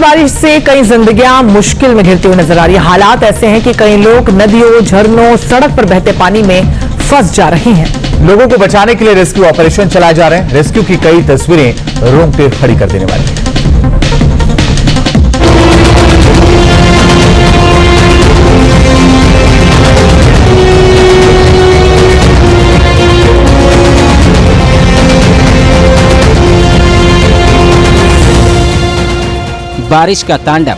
बारिश से कई जिंदगियां मुश्किल में घिरती हुई नजर आ रही है। हालात ऐसे हैं कि कई लोग नदियों, झरनों, सड़क पर बहते पानी में फंस जा रहे हैं। लोगों को बचाने के लिए रेस्क्यू ऑपरेशन चलाए जा रहे हैं। रेस्क्यू की कई तस्वीरें रोंगटे खड़ी कर देने वाली हैं। बारिश का तांडव,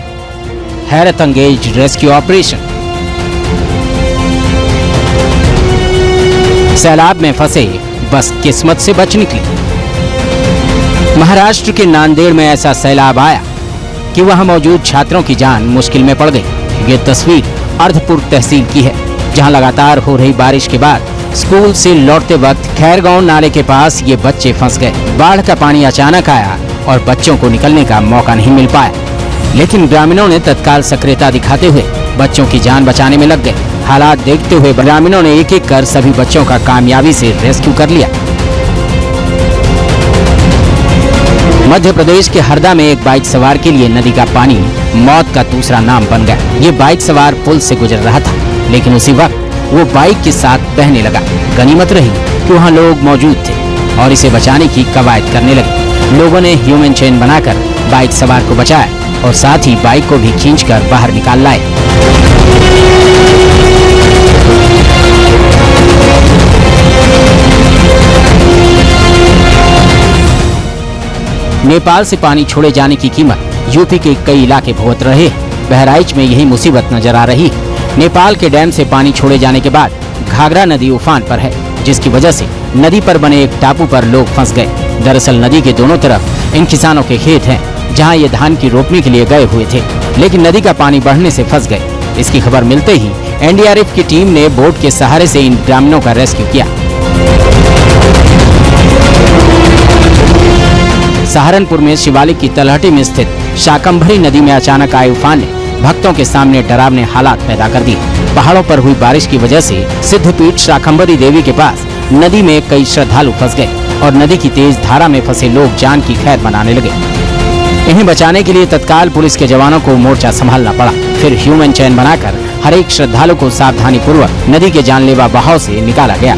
हैरत अंगेज रेस्क्यू ऑपरेशन। सैलाब में फंसे बस किस्मत से बच निकले। महाराष्ट्र के नांदेड़ में ऐसा सैलाब आया कि वहां मौजूद छात्रों की जान मुश्किल में पड़ गई। ये तस्वीर अर्धपुर तहसील की है, जहां लगातार हो रही बारिश के बाद स्कूल से लौटते वक्त खैरगांव नाले के पास ये बच्चे फंस गए। बाढ़ का पानी अचानक आया और बच्चों को निकलने का मौका नहीं मिल पाया, लेकिन ग्रामीणों ने तत्काल सक्रियता दिखाते हुए बच्चों की जान बचाने में लग गए। हालात देखते हुए ग्रामीणों ने एक एक कर सभी बच्चों का कामयाबी से रेस्क्यू कर लिया। मध्य प्रदेश के हरदा में एक बाइक सवार के लिए नदी का पानी मौत का दूसरा नाम बन गया। ये बाइक सवार पुल से गुजर रहा था, लेकिन उसी वक्त वो बाइक के साथ बहने लगा। गनीमत रही कि वहाँ लोग मौजूद थे और इसे बचाने की कवायद करने लगे। लोगों ने ह्यूमन चेन बनाकर बाइक सवार को बचाया और साथ ही बाइक को भी खींचकर बाहर निकाल लाए। नेपाल से पानी छोड़े जाने की कीमत यूपी के कई इलाके भुगत रहे हैं। बहराइच में यही मुसीबत नजर आ रही है। नेपाल के डैम से पानी छोड़े जाने के बाद घाघरा नदी उफान पर है, जिसकी वजह से नदी पर बने एक टापू पर लोग फंस गए। दरअसल नदी के दोनों तरफ इन किसानों के खेत हैं, जहां ये धान की रोपनी के लिए गए हुए थे, लेकिन नदी का पानी बढ़ने से फंस गए। इसकी खबर मिलते ही एनडीआरएफ की टीम ने बोट के सहारे से इन ग्रामीणों का रेस्क्यू किया। सहारनपुर में शिवालिक की तलहटी में स्थित शाकंभरी नदी में अचानक आए उफान ने भक्तों के सामने डरावने हालात पैदा कर दिए। पहाड़ों पर हुई बारिश की वजह से सिद्धपीठ शाकंभरी देवी के पास नदी में कई श्रद्धालु फंस गए और नदी की तेज धारा में फंसे लोग जान की खैर मनाने लगे। इन्हें बचाने के लिए तत्काल पुलिस के जवानों को मोर्चा संभालना पड़ा। फिर ह्यूमन चेन बनाकर हर एक श्रद्धालु को सावधानी पूर्वक नदी के जानलेवा बहाव से निकाला गया।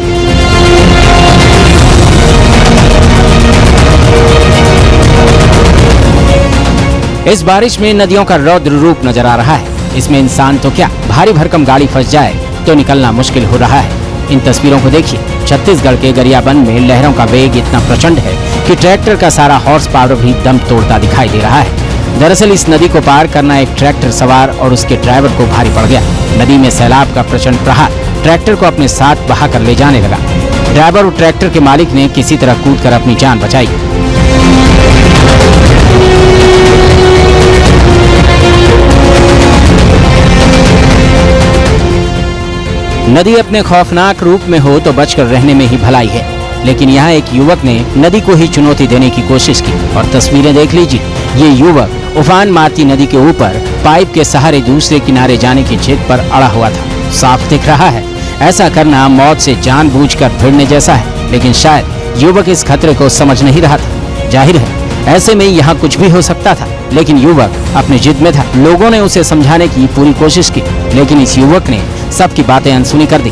इस बारिश में नदियों का रौद्र रूप नजर आ रहा है। इसमें इंसान तो क्या, भारी भरकम गाड़ी फंस जाए तो निकलना मुश्किल हो रहा है। इन तस्वीरों को देखिए। छत्तीसगढ़ के गरियाबंद में लहरों का वेग इतना प्रचंड है कि ट्रैक्टर का सारा हॉर्स पावर भी दम तोड़ता दिखाई दे रहा है। दरअसल इस नदी को पार करना एक ट्रैक्टर सवार और उसके ड्राइवर को भारी पड़ गया। नदी में सैलाब का प्रचंड प्रहार ट्रैक्टर को अपने साथ बहाकर ले जाने लगा। ड्राइवर और ट्रैक्टर के मालिक ने किसी तरह कूदकर अपनी जान बचाई। नदी अपने खौफनाक रूप में हो तो बचकर रहने में ही भलाई है, लेकिन यहाँ एक युवक ने नदी को ही चुनौती देने की कोशिश की और तस्वीरें देख लीजिए। ये युवक उफान मारती नदी के ऊपर पाइप के सहारे दूसरे किनारे जाने की जिद पर अड़ा हुआ था। साफ दिख रहा है ऐसा करना मौत से जानबूझकर भिड़ने जैसा है, लेकिन शायद युवक इस खतरे को समझ नहीं रहा था। जाहिर है ऐसे में यहाँ कुछ भी हो सकता था, लेकिन युवक अपनी जिद में था। लोगों ने उसे समझाने की पूरी कोशिश की, लेकिन इस युवक ने सबकी बातें अनसुनी कर दी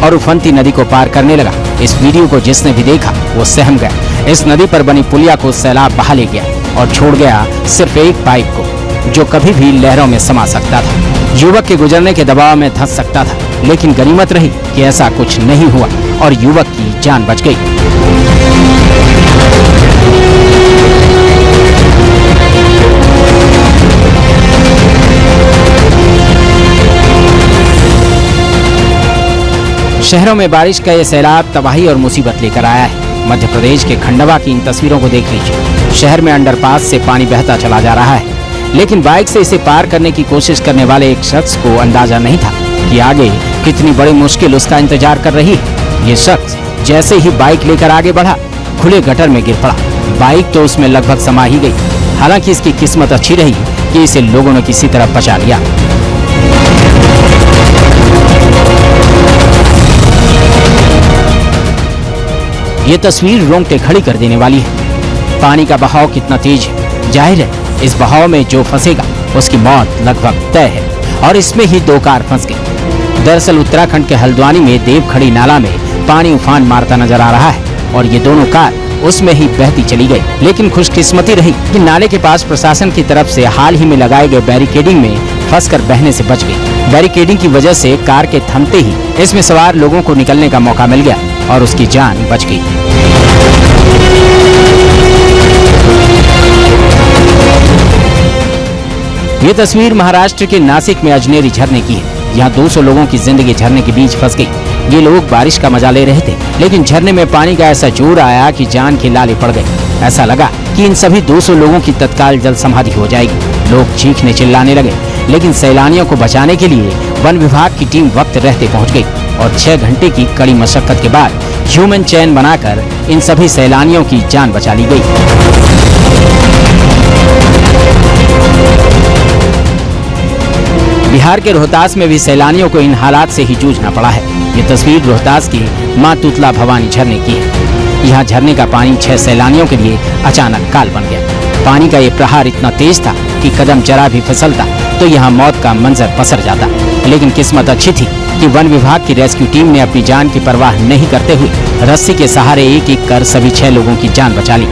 और उफनती नदी को पार करने लगा। इस वीडियो को जिसने भी देखा वो सहम गया। इस नदी पर बनी पुलिया को सैलाब बहा ले गया और छोड़ गया सिर्फ एक पाइप को, जो कभी भी लहरों में समा सकता था। युवक के गुजरने के दबाव में धंस सकता था, लेकिन गनीमत रही कि ऐसा कुछ नहीं हुआ और युवक की जान बच गई। शहरों में बारिश का ये सैलाब तबाही और मुसीबत लेकर आया है। मध्य प्रदेश के खंडवा की इन तस्वीरों को देख लीजिए। शहर में अंडरपास से पानी बहता चला जा रहा है, लेकिन बाइक से इसे पार करने की कोशिश करने वाले एक शख्स को अंदाजा नहीं था कि आगे कितनी बड़ी मुश्किल उसका इंतजार कर रही है। ये शख्स जैसे ही बाइक लेकर आगे बढ़ा, खुले गटर में गिर पड़ा। बाइक तो उसमें लगभग समा ही गई। हालांकि इसकी किस्मत अच्छी रही कि इसे लोगों ने किसी तरह बचा लिया। ये तस्वीर रोंगटे खड़ी कर देने वाली है। पानी का बहाव कितना तेज है। जाहिर है इस बहाव में जो फंसेगा उसकी मौत लगभग तय है और इसमें ही 2 कार फंस गई। दरअसल उत्तराखंड के हल्द्वानी में देवखड़ी नाला में पानी उफान मारता नजर आ रहा है और ये दोनों कार उसमें ही बहती चली गई। लेकिन खुशकिस्मती रही कि नाले के पास प्रशासन की तरफ से हाल ही में लगाए गए बैरिकेडिंग में फंसकर बहने से बच गई। बैरिकेडिंग की वजह से कार के थमते ही इसमें सवार लोगों को निकलने का मौका मिल गया और उसकी जान बच गई। ये तस्वीर महाराष्ट्र के नासिक में अजनेरी झरने की है। यहाँ 200 लोगों की जिंदगी झरने के बीच फंस गई। ये लोग बारिश का मजा ले रहे थे, लेकिन झरने में पानी का ऐसा जोर आया कि जान के लाले पड़ गए। ऐसा लगा कि इन सभी 200 लोगों की तत्काल जल समाधि हो जाएगी। लोग चीखने चिल्लाने लगे, लेकिन सैलानियों को बचाने के लिए वन विभाग की टीम वक्त रहते पहुंच गई और 6 घंटे की कड़ी मशक्कत के बाद ह्यूमन चेन बनाकर इन सभी सैलानियों की जान बचा ली गई। बिहार के रोहतास में भी सैलानियों को इन हालात से ही जूझना पड़ा है। ये तस्वीर रोहतास की मां तुतला भवानी झरने की है। यहाँ झरने का पानी 6 सैलानियों के लिए अचानक काल बन गया। पानी का ये प्रहार इतना तेज था कि कदम जरा भी फिसलता तो यहाँ मौत का मंजर पसर जाता। लेकिन किस्मत अच्छी थी कि वन विभाग की रेस्क्यू टीम ने अपनी जान की परवाह नहीं करते हुए रस्सी के सहारे एक एक कर सभी 6 लोगों की जान बचा ली।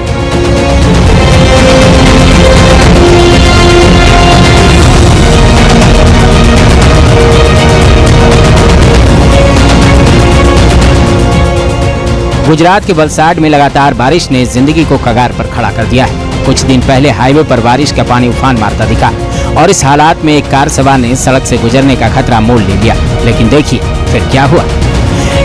गुजरात के वलसाड में लगातार बारिश ने जिंदगी को कगार पर खड़ा कर दिया है। कुछ दिन पहले हाईवे पर बारिश का पानी उफान मारता दिखा और इस हालात में एक कार सवार ने सड़क से गुजरने का खतरा मोल ले लिया। लेकिन देखिए फिर क्या हुआ।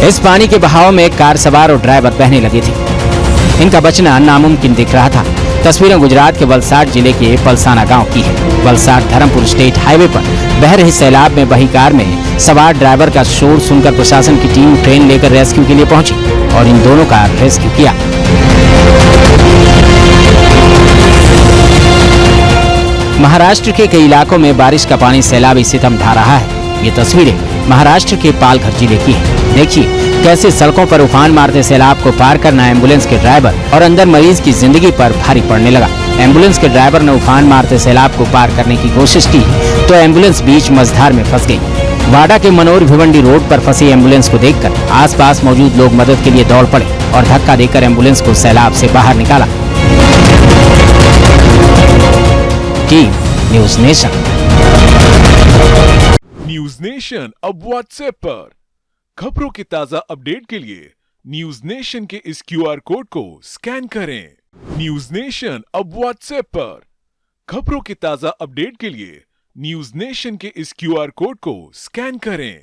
इस पानी के बहाव में कार सवार और ड्राइवर बहने लगे थे। इनका बचना नामुमकिन दिख रहा था। तस्वीरें गुजरात के वलसाड जिले के पलसाना गांव की है। वलसाड धर्मपुर स्टेट हाईवे पर बह रही सैलाब में बही कार में सवार ड्राइवर का शोर सुनकर प्रशासन की टीम ट्रेन लेकर रेस्क्यू के लिए पहुंची और इन दोनों का रेस्क्यू किया। महाराष्ट्र के कई इलाकों में बारिश का पानी सैलाबी सितम ढा रहा है। ये तस्वीरें महाराष्ट्र के पालघर जिले की है। देखिए कैसे सड़कों पर उफान मारते सैलाब को पार करना एम्बुलेंस के ड्राइवर और अंदर मरीज की जिंदगी पर भारी पड़ने लगा। एम्बुलेंस के ड्राइवर ने उफान मारते सैलाब को पार करने की कोशिश की तो एम्बुलेंस बीच मझधार में फंस गई। वाडा के मनोर भिवंडी रोड पर फंसी एम्बुलेंस को देखकर आसपास मौजूद लोग मदद के लिए दौड़ पड़े और धक्का देकर एम्बुलेंस को सैलाब से बाहर निकाला। Team news nation. News nation अब व्हाट्सएप पर खबरों के ताजा अपडेट के लिए न्यूज़ नेशन के इस QR कोड को स्कैन करें। न्यूज़ नेशन अब व्हाट्सएप पर खबरों के ताजा अपडेट के लिए न्यूज़ नेशन के इस QR कोड को स्कैन करें।